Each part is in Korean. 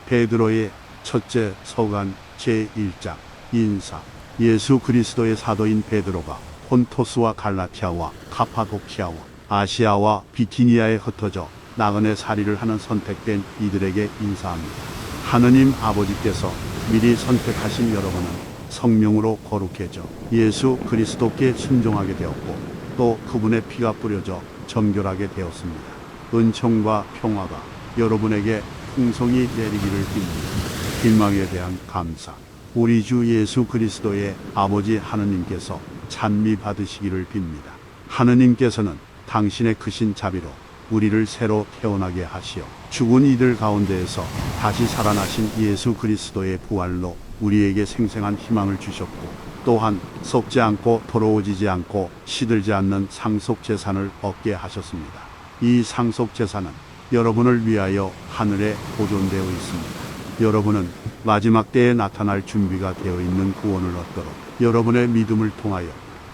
베드로의 첫째 서간 제1장 인사. 예수 그리스도의 사도인 베드로가 폰토스와 갈라티아와 카파도키아와 아시아와 비티니아에 흩어져 나그네 살이를 하는 선택된 이들에게 인사합니다. 하느님 아버지께서 미리 선택하신 여러분은 성령으로 거룩해져 예수 그리스도께 순종하게 되었고 또 그분의 피가 뿌려져 정결하게 되었습니다. 은총과 평화가 여러분에게 풍성히 내리기를 빕니다. 희망에 대한 감사. 우리 주 예수 그리스도의 아버지 하느님께서 찬미 받으시기를 빕니다. 하느님께서는 당신의 크신 자비로 우리를 새로 태어나게 하시어 죽은 이들 가운데에서 다시 살아나신 예수 그리스도의 부활로 우리에게 생생한 희망을 주셨고 또한 썩지 않고 더러워지지 않고 시들지 않는 상속 재산을 얻게 하셨습니다. 이 상속 재산은 여러분을 위하여 하늘에 보존되어 있습니다. 여러분은 마지막 때에 나타날 준비가 되어 있는 구원을 얻도록 여러분의 믿음을 통하여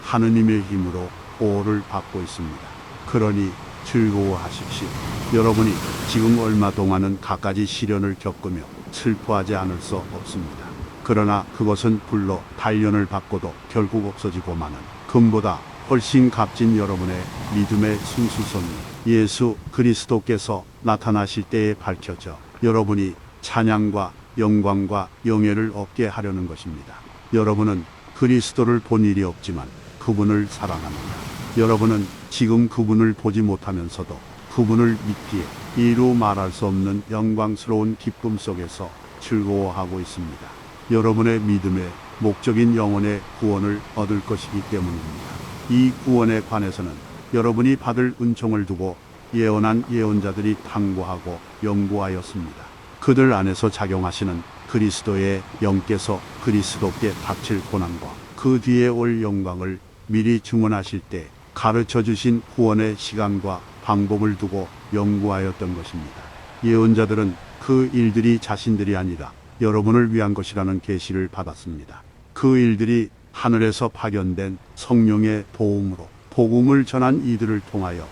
하느님의 힘으로 보호를 받고 있습니다. 그러니 즐거워하십시오. 여러분이 지금 얼마 동안은 갖가지 시련을 겪으며 슬퍼하지 않을 수 없습니다. 그러나 그것은 불로 단련을 받고도 결국 없어지고 마는 금보다 훨씬 값진 여러분의 믿음의 순수성이 예수 그리스도께서 나타나실 때에 밝혀져 여러분이 찬양과 영광과 영예를 얻게 하려는 것입니다. 여러분은 그리스도를 본 일이 없지만 그분을 사랑합니다. 여러분은 지금 그분을 보지 못하면서도 그분을 믿기에 이루 말할 수 없는 영광스러운 기쁨 속에서 즐거워하고 있습니다. 여러분의 믿음의 목적인 영혼의 구원을 얻을 것이기 때문입니다. 이 구원에 관해서는 여러분이 받을 은총을 두고 예언한 예언자들이 탐구하고 연구하였습니다. 그들 안에서 작용하시는 그리스도의 영께서 그리스도께 닥칠 고난과 그 뒤에 올 영광을 미리 증언하실 때 가르쳐 주신 구원의 시간과 방법을 두고 연구하였던 것입니다. 예언자들은 그 일들이 자신들이 아니라 여러분을 위한 것이라는 계시를 받았습니다. 그 일들이 하늘에서 파견된 성령의 도움으로 복음을 전한 이들을 통하여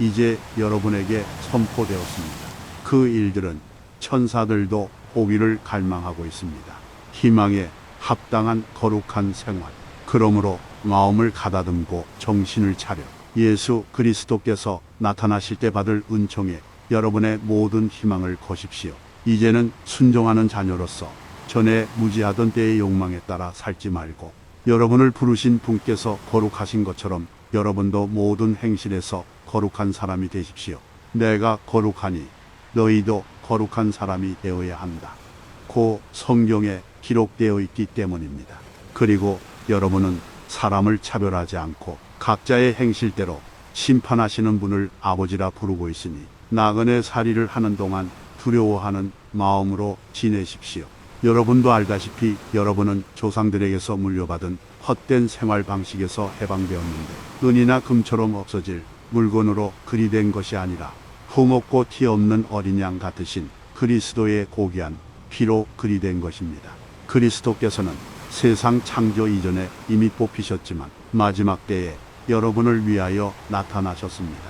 이제 여러분에게 선포되었습니다. 그 일들은 천사들도 보기를 갈망하고 있습니다. 희망에 합당한 거룩한 생활. 그러므로 마음을 가다듬고 정신을 차려 예수 그리스도께서 나타나실 때 받을 은총에 여러분의 모든 희망을 거십시오. 이제는 순종하는 자녀로서 전에 무지하던 때의 욕망에 따라 살지 말고 여러분을 부르신 분께서 거룩하신 것처럼 여러분도 모든 행실에서 거룩한 사람이 되십시오. 내가 거룩하니 너희도 거룩한 사람이 되어야 한다. 고 성경에 기록되어 있기 때문입니다. 그리고 여러분은 사람을 차별하지 않고 각자의 행실대로 심판하시는 분을 아버지라 부르고 있으니 나그네 살이를 하는 동안 두려워하는 마음으로 지내십시오. 여러분도 알다시피 여러분은 조상들에게서 물려받은 헛된 생활 방식에서 해방되었는데 은이나 금처럼 없어질 물건으로 그리된 것이 아니라 흠없고 티 없는 어린 양 같으신 그리스도의 고귀한 피로 그리된 것입니다. 그리스도께서는 세상 창조 이전에 이미 뽑히셨지만 마지막 때에 여러분을 위하여 나타나셨습니다.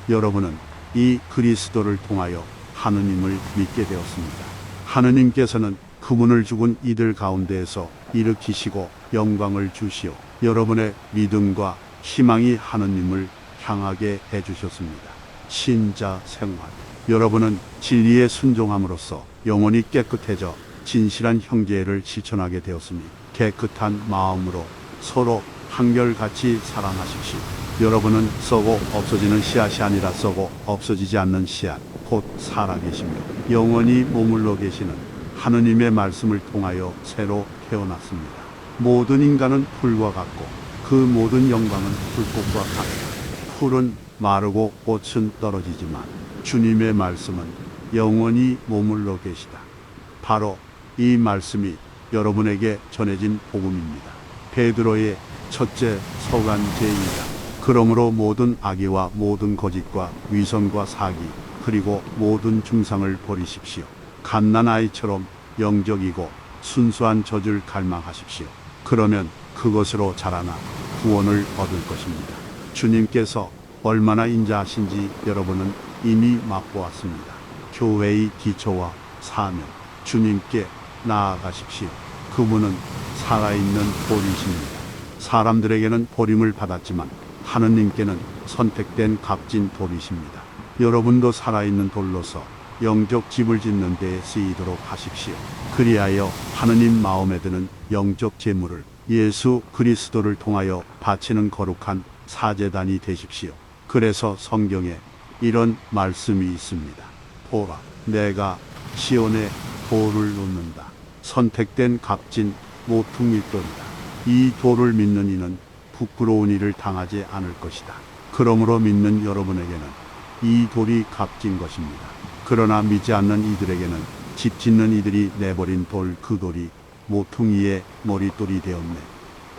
여러분은 이 그리스도를 통하여 하느님을 믿게 되었습니다. 하느님께서는 그분을 죽은 이들 가운데에서 일으키시고 영광을 주시어 여러분의 믿음과 희망이 하느님을 향하게 해주셨습니다. 신자 생활. 여러분은 진리에 순종함으로써 영혼이 깨끗해져 진실한 형제를 실천하게 되었으니 깨끗한 마음으로 서로 한결같이 사랑하십시오. 여러분은 썩어 없어지는 씨앗이 아니라 썩어 없어지지 않는 씨앗, 곧 살아계시며 영원히 머물러 계시는 하느님의 말씀을 통하여 새로 태어났습니다. 모든 인간은 풀과 같고 그 모든 영광은 불꽃과 같다. 풀은 마르고 꽃은 떨어지지만 주님의 말씀은 영원히 머물러 계시다. 바로 이 말씀이 여러분에게 전해진 복음입니다. 베드로의 첫째 서간 제2장. 그러므로 모든 악의와 모든 거짓과 위선과 사기 그리고 모든 중상을 버리십시오. 갓난아이처럼 영적이고 순수한 젖을 갈망하십시오. 그러면 그것으로 자라나 구원을 얻을 것입니다. 주님께서 얼마나 인자하신지 여러분은 이미 맛보았습니다. 교회의 기초와 사명. 주님께 나아가십시오. 그분은 살아있는 돌이십니다. 사람들에게는 버림을 받았지만 하느님께는 선택된 값진 돌이십니다. 여러분도 살아있는 돌로서 영적 집을 짓는 데에 쓰이도록 하십시오. 그리하여 하느님 마음에 드는 영적 제물을 예수 그리스도를 통하여 바치는 거룩한 사제단이 되십시오. 그래서 성경에 이런 말씀이 있습니다. 보라, 내가 시온에 돌을 놓는다. 선택된 값진 모퉁이돌이다. 이 돌을 믿는 이는 부끄러운 일을 당하지 않을 것이다. 그러므로 믿는 여러분에게는 이 돌이 값진 것입니다. 그러나 믿지 않는 이들에게는 집 짓는 이들이 내버린 돌, 그 돌이 모퉁이의 머릿돌이 되었네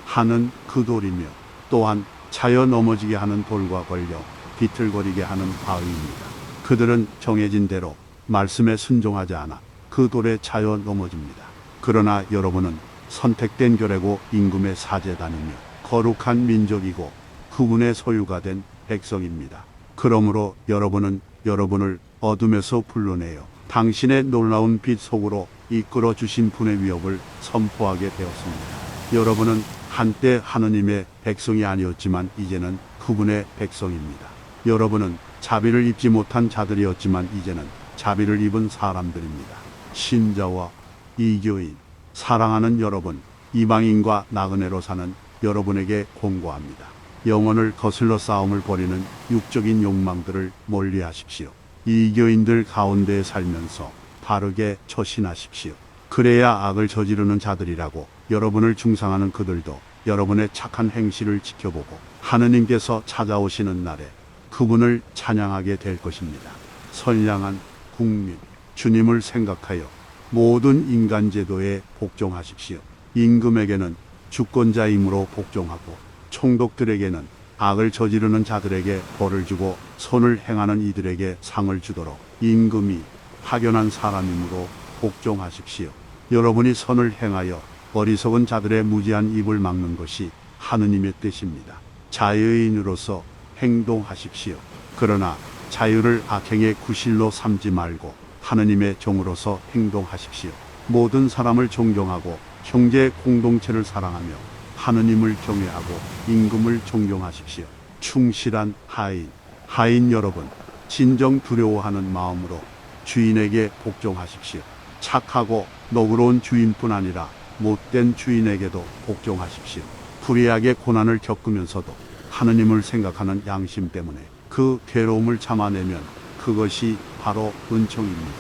하는 그 돌이며, 또한 차여 넘어지게 하는 돌과 걸려 비틀거리게 하는 바위입니다. 그들은 정해진 대로 말씀에 순종하지 않아 그 돌에 차여 넘어집니다. 그러나 여러분은 선택된 결례고 임금의 사제단이며 거룩한 민족이고 그분의 소유가 된 백성입니다. 그러므로 여러분은 여러분을 어둠에서 불러내어 당신의 놀라운 빛 속으로 이끌어 주신 분의 위협을 선포하게 되었습니다. 여러분은 한때 하느님의 백성이 아니었지만 이제는 그분의 백성입니다. 여러분은 자비를 입지 못한 자들이었지만 이제는 자비를 입은 사람들입니다. 신자와 이교인, 사랑하는 여러분, 이방인과 나그네로 사는 여러분에게 공고합니다. 영혼을 거슬러 싸움을 벌이는 육적인 욕망들을 멀리하십시오. 이교인들 가운데 살면서 바르게 처신하십시오. 그래야 악을 저지르는 자들이라고 여러분을 중상하는 그들도 여러분의 착한 행실을 지켜보고 하느님께서 찾아오시는 날에 그분을 찬양하게 될 것입니다. 선량한 국민, 주님을 생각하여 모든 인간 제도에 복종하십시오. 임금에게는 주권자이므로 복종하고 총독들에게는 악을 저지르는 자들에게 벌을 주고 선을 행하는 이들에게 상을 주도록 임금이 확연한 사람이므로 복종하십시오. 여러분이 선을 행하여 어리석은 자들의 무지한 입을 막는 것이 하느님의 뜻입니다. 자유인으로서 행동하십시오. 그러나 자유를 악행의 구실로 삼지 말고 하느님의 종으로서 행동하십시오. 모든 사람을 존경하고 형제 공동체를 사랑하며 하느님을 경외하고 임금을 존경하십시오. 충실한 하인 여러분, 진정 두려워하는 마음으로 주인에게 복종하십시오. 착하고 너그러운 주인뿐 아니라 못된 주인에게도 복종하십시오. 불의하게 고난을 겪으면서도 하느님을 생각하는 양심 때문에 그 괴로움을 참아내면 그것이 바로 은총입니다.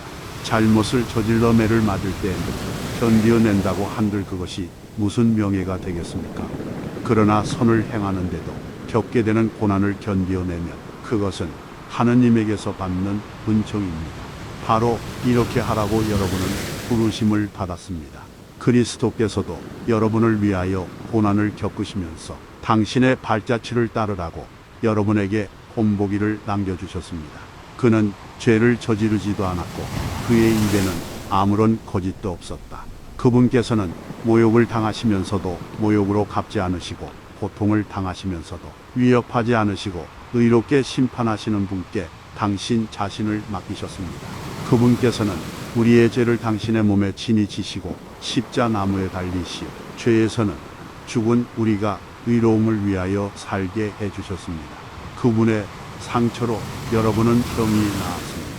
잘못을 저질러 매를 맞을 때 견디어낸다고 한들 그것이 무슨 명예가 되겠습니까? 그러나 선을 행하는데도 겪게 되는 고난을 견디어내면 그것은 하느님에게서 받는 은총입니다. 바로 이렇게 하라고 여러분은 부르심을 받았습니다. 그리스도께서도 여러분을 위하여 고난을 겪으시면서 당신의 발자취를 따르라고 여러분에게 본보기를 남겨주셨습니다. 그는 죄를 저지르지도 않았고 그의 입에는 아무런 거짓도 없었다. 그분께서는 모욕을 당하시면서도 모욕으로 갚지 않으시고 고통을 당하시면서도 위협하지 않으시고 의롭게 심판하시는 분께 당신 자신을 맡기셨습니다. 그분께서는 우리의 죄를 당신의 몸에 친히 지시고 십자나무에 달리시어 죄에서는 죽은 우리가 의로움을 위하여 살게 해주셨습니다. 그분의 상처로 여러분은 병이 나았습니다.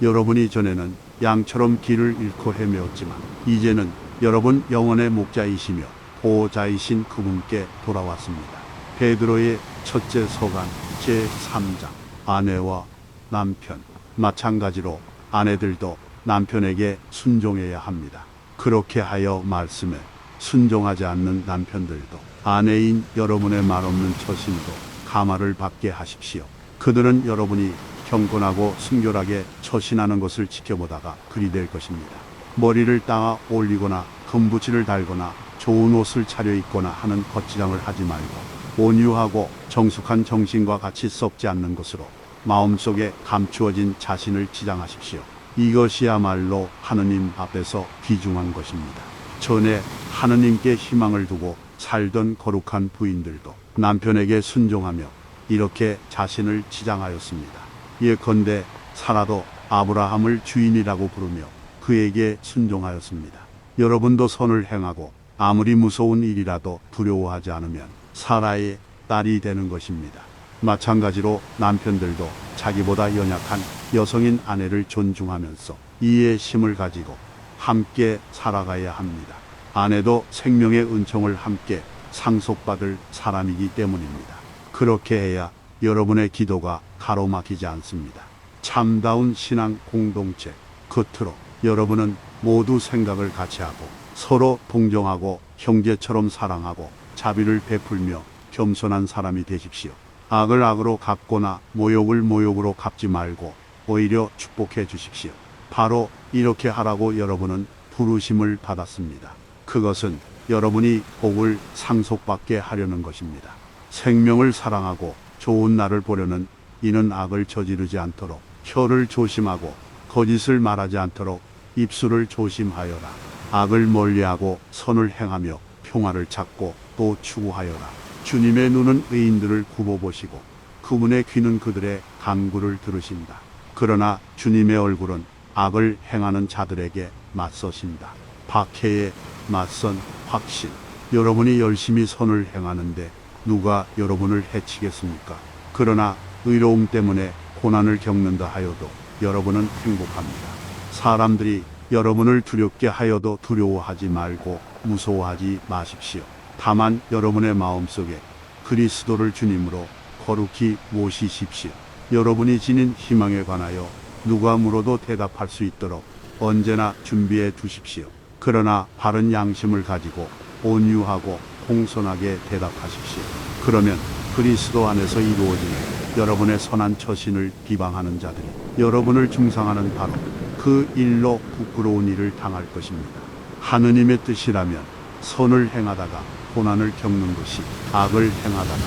여러분이 전에는 양처럼 길을 잃고 헤매었지만 이제는 여러분 영혼의 목자이시며 보호자이신 그분께 돌아왔습니다. 베드로의 첫째 서간 제3장. 아내와 남편, 마찬가지로 아내들도 남편에게 순종해야 합니다. 그렇게 하여 말씀에 순종하지 않는 남편들도 아내인 여러분의 말없는 처신으로 감화를 받게 하십시오. 그들은 여러분이 경건하고 순결하게 처신하는 것을 지켜보다가 그리 될 것입니다. 머리를 따아 올리거나 금붙이를 달거나 좋은 옷을 차려입거나 하는 겉지장을 하지 말고 온유하고 정숙한 정신과 같이 썩지 않는 것으로 마음속에 감추어진 자신을 지장하십시오. 이것이야말로 하느님 앞에서 귀중한 것입니다. 전에 하느님께 희망을 두고 살던 거룩한 부인들도 남편에게 순종하며 이렇게 자신을 지장하였습니다. 예컨대 사라도 아브라함을 주인이라고 부르며 그에게 순종하였습니다. 여러분도 선을 행하고 아무리 무서운 일이라도 두려워하지 않으면 사라의 딸이 되는 것입니다. 마찬가지로 남편들도 자기보다 연약한 여성인 아내를 존중하면서 이해의 심을 가지고 함께 살아가야 합니다. 아내도 생명의 은총을 함께 상속받을 사람이기 때문입니다. 그렇게 해야 여러분의 기도가 가로막히지 않습니다. 참다운 신앙 공동체 끝으로 여러분은 모두 생각을 같이 하고 서로 동정하고 형제처럼 사랑하고 자비를 베풀며 겸손한 사람이 되십시오. 악을 악으로 갚거나 모욕을 모욕으로 갚지 말고 오히려 축복해 주십시오. 바로 이렇게 하라고 여러분은 부르심을 받았습니다. 그것은 여러분이 복을 상속받게 하려는 것입니다. 생명을 사랑하고 좋은 날을 보려는 이는 악을 저지르지 않도록 혀를 조심하고 거짓을 말하지 않도록 입술을 조심하여라. 악을 멀리하고 선을 행하며 평화를 찾고 또 추구하여라. 주님의 눈은 의인들을 굽어보시고 그분의 귀는 그들의 간구를 들으신다. 그러나 주님의 얼굴은 악을 행하는 자들에게 맞서신다. 박해에 맞선 확신. 여러분이 열심히 선을 행하는데 누가 여러분을 해치겠습니까? 그러나 의로움 때문에 고난을 겪는다 하여도 여러분은 행복합니다. 사람들이 여러분을 두렵게 하여도 두려워하지 말고 무서워하지 마십시오. 다만 여러분의 마음속에 그리스도를 주님으로 거룩히 모시십시오. 여러분이 지닌 희망에 관하여 누가 물어도 대답할 수 있도록 언제나 준비해 두십시오. 그러나 바른 양심을 가지고 온유하고 공손하게 대답하십시오. 그러면 그리스도 안에서 이루어지는 여러분의 선한 처신을 비방하는 자들이 여러분을 중상하는 바로 그 일로 부끄러운 일을 당할 것입니다. 하느님의 뜻이라면 선을 행하다가 고난을 겪는 것이 악을 행하다가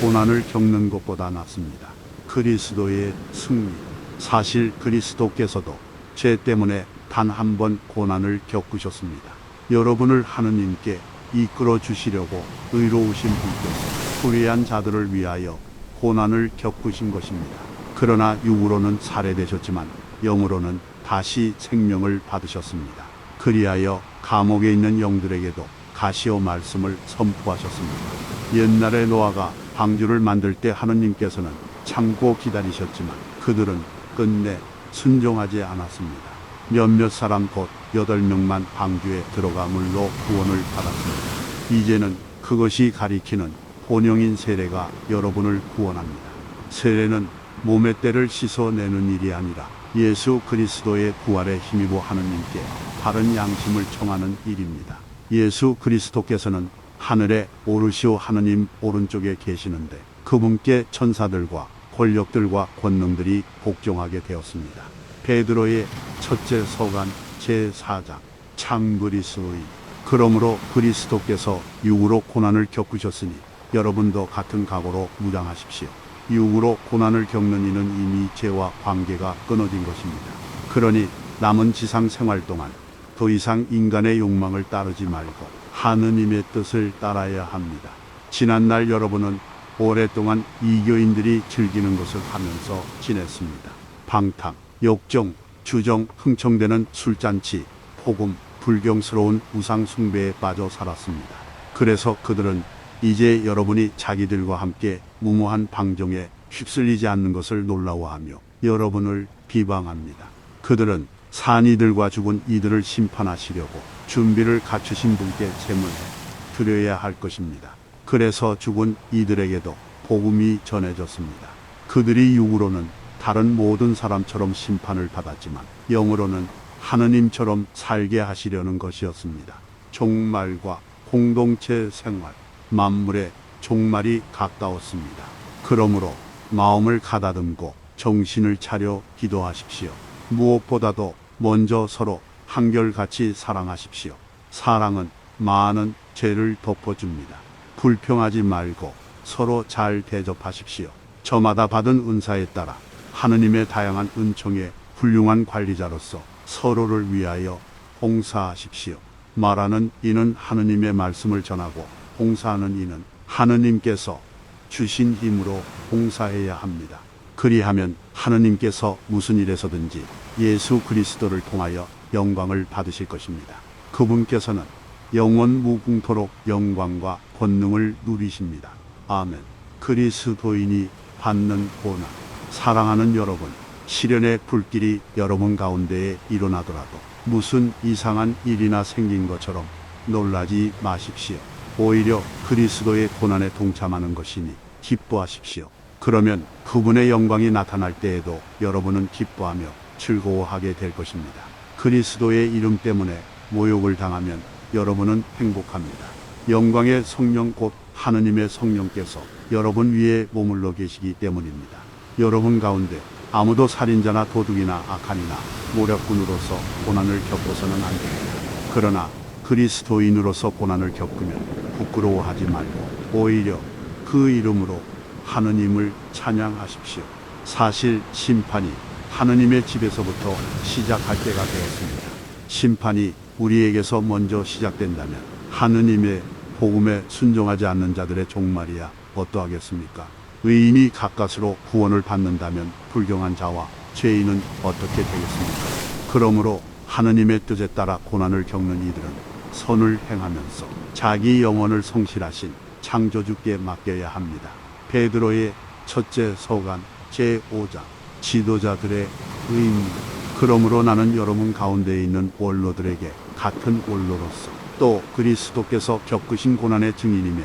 고난을 겪는 것보다 낫습니다. 그리스도의 승리. 사실 그리스도께서도 죄 때문에 단 한 번 고난을 겪으셨습니다. 여러분을 하느님께 이끌어 주시려고 의로우신 분께서 불의한 자들을 위하여 고난을 겪으신 것입니다. 그러나 육으로는 살해되셨지만 영으로는 다시 생명을 받으셨습니다. 그리하여 감옥에 있는 영들에게도 가시오 말씀을 선포하셨습니다. 옛날에 노아가 방주를 만들 때 하느님께서는 참고 기다리셨지만 그들은 끝내 순종하지 않았습니다. 몇몇 사람 곧 8명만 방주에 들어가 물로 구원을 받았습니다. 이제는 그것이 가리키는 본영인 세례가 여러분을 구원합니다. 세례는 몸의 때를 씻어내는 일이 아니라 예수 그리스도의 부활에 힘입어 하느님께 바른 양심을 청하는 일입니다. 예수 그리스도께서는 하늘에 오르시오 하느님 오른쪽에 계시는데 그분께 천사들과 권력들과 권능들이 복종하게 되었습니다. 베드로의 첫째 서간 제4장 참 그리스도의. 그러므로 그리스도께서 육으로 고난을 겪으셨으니 여러분도 같은 각오로 무장하십시오. 육으로 고난을 겪는 이는 이미 죄와 관계가 끊어진 것입니다. 그러니 남은 지상 생활 동안 더 이상 인간의 욕망을 따르지 말고 하느님의 뜻을 따라야 합니다. 지난날 여러분은 오랫동안 이교인들이 즐기는 것을 하면서 지냈습니다. 방탕, 욕정, 주정, 흥청대는 술잔치, 폭음, 불경스러운 우상 숭배에 빠져 살았습니다. 그래서 그들은 이제 여러분이 자기들과 함께 무모한 방종에 휩쓸리지 않는 것을 놀라워하며 여러분을 비방합니다. 그들은 산 이들과 죽은 이들을 심판하시려고 준비를 갖추신 분께 제물해 드려야 할 것입니다. 그래서 죽은 이들에게도 복음이 전해졌습니다. 그들이 육으로는 다른 모든 사람처럼 심판을 받았지만 영으로는 하느님처럼 살게 하시려는 것이었습니다. 종말과 공동체 생활, 만물의 종말이 가까웠습니다. 그러므로 마음을 가다듬고 정신을 차려 기도하십시오. 무엇보다도 먼저 서로 한결같이 사랑하십시오. 사랑은 많은 죄를 덮어줍니다. 불평하지 말고 서로 잘 대접하십시오. 저마다 받은 은사에 따라 하느님의 다양한 은총의 훌륭한 관리자로서 서로를 위하여 봉사하십시오. 말하는 이는 하느님의 말씀을 전하고 봉사하는 이는 하느님께서 주신 힘으로 봉사해야 합니다. 그리하면 하느님께서 무슨 일에서든지 예수 그리스도를 통하여 영광을 받으실 것입니다. 그분께서는 영원 무궁토록 영광과 권능을 누리십니다. 아멘. 그리스도인이 받는 고난. 사랑하는 여러분, 시련의 불길이 여러분 가운데에 일어나더라도 무슨 이상한 일이나 생긴 것처럼 놀라지 마십시오. 오히려 그리스도의 고난에 동참하는 것이니 기뻐하십시오. 그러면 그분의 영광이 나타날 때에도 여러분은 기뻐하며 즐거워하게 될 것입니다. 그리스도의 이름 때문에 모욕을 당하면 여러분은 행복합니다. 영광의 성령 곧 하느님의 성령께서 여러분 위에 머물러 계시기 때문입니다. 여러분 가운데 아무도 살인자나 도둑이나 악한이나 모략군으로서 고난을 겪어서는 안 됩니다. 그러나 그리스도인으로서 고난을 겪으면 부끄러워하지 말고 오히려 그 이름으로 하느님을 찬양하십시오. 사실 심판이 하느님의 집에서부터 시작할 때가 되었습니다. 심판이 우리에게서 먼저 시작된다면 하느님의 복음에 순종하지 않는 자들의 종말이야 어떠하겠습니까? 의인이 가까스로 구원을 받는다면 불경한 자와 죄인은 어떻게 되겠습니까? 그러므로 하느님의 뜻에 따라 고난을 겪는 이들은 선을 행하면서 자기 영혼을 성실하신 창조주께 맡겨야 합니다. 베드로의 첫째 서간 제5장 지도자들의 의입니다. 그러므로 나는 여러분 가운데 있는 원로들에게 같은 원로로서 또 그리스도께서 겪으신 고난의 증인이며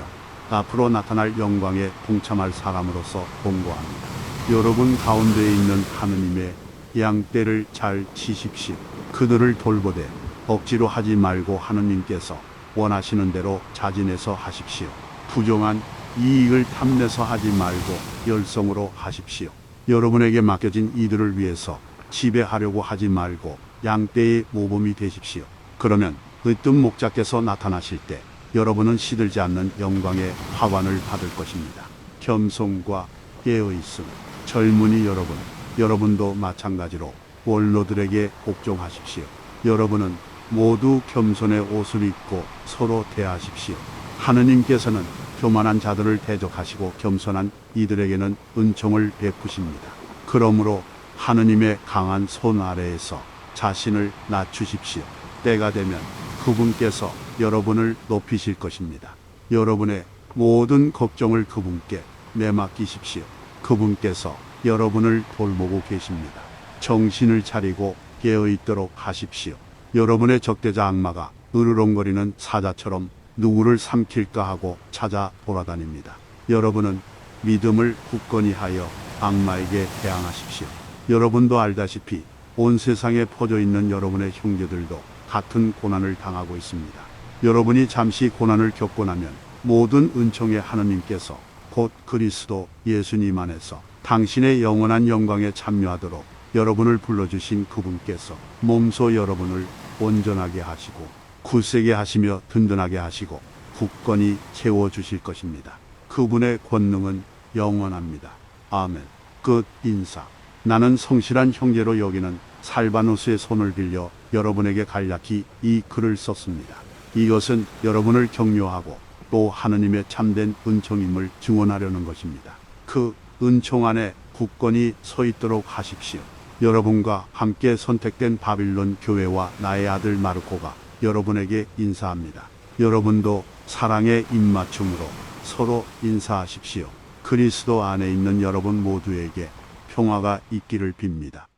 앞으로 나타날 영광에 동참할 사람으로서 권고합니다. 여러분 가운데 있는 하느님의 양떼를 잘 치십시오. 그들을 돌보되 억지로 하지 말고 하느님께서 원하시는 대로 자진해서 하십시오. 부정한 이익을 탐내서 하지 말고 열성으로 하십시오. 여러분에게 맡겨진 이들을 위해서 지배하려고 하지 말고 양떼의 모범이 되십시오. 그러면 으뜸 목자께서 나타나실 때 여러분은 시들지 않는 영광의 화관을 받을 것입니다. 겸손과 깨어있음. 젊은이 여러분, 여러분도 마찬가지로 원로들에게 복종하십시오. 여러분은 모두 겸손의 옷을 입고 서로 대하십시오. 하느님께서는 교만한 자들을 대적하시고 겸손한 이들에게는 은총을 베푸십니다. 그러므로 하느님의 강한 손 아래에서 자신을 낮추십시오. 때가 되면 그분께서 여러분을 높이실 것입니다. 여러분의 모든 걱정을 그분께 내맡기십시오. 그분께서 여러분을 돌보고 계십니다. 정신을 차리고 깨어있도록 하십시오. 여러분의 적대자 악마가 으르렁거리는 사자처럼 누구를 삼킬까 하고 찾아 돌아다닙니다. 여러분은 믿음을 굳건히 하여 악마에게 대항하십시오. 여러분도 알다시피 온 세상에 퍼져 있는 여러분의 형제들도 같은 고난을 당하고 있습니다. 여러분이 잠시 고난을 겪고 나면 모든 은총의 하느님께서 곧 그리스도 예수님 안에서 당신의 영원한 영광에 참여하도록 여러분을 불러주신 그분께서 몸소 여러분을 온전하게 하시고 굳세게 하시며 든든하게 하시고 굳건히 채워주실 것입니다. 그분의 권능은 영원합니다. 아멘. 끝. 인사. 나는 성실한 형제로 여기는 살바누스의 손을 빌려 여러분에게 간략히 이 글을 썼습니다. 이것은 여러분을 격려하고 또 하느님의 참된 은총임을 증언하려는 것입니다. 그 은총 안에 굳건히 서 있도록 하십시오. 여러분과 함께 선택된 바빌론 교회와 나의 아들 마르코가 여러분에게 인사합니다. 여러분도 사랑의 입맞춤으로 서로 인사하십시오. 그리스도 안에 있는 여러분 모두에게 평화가 있기를 빕니다.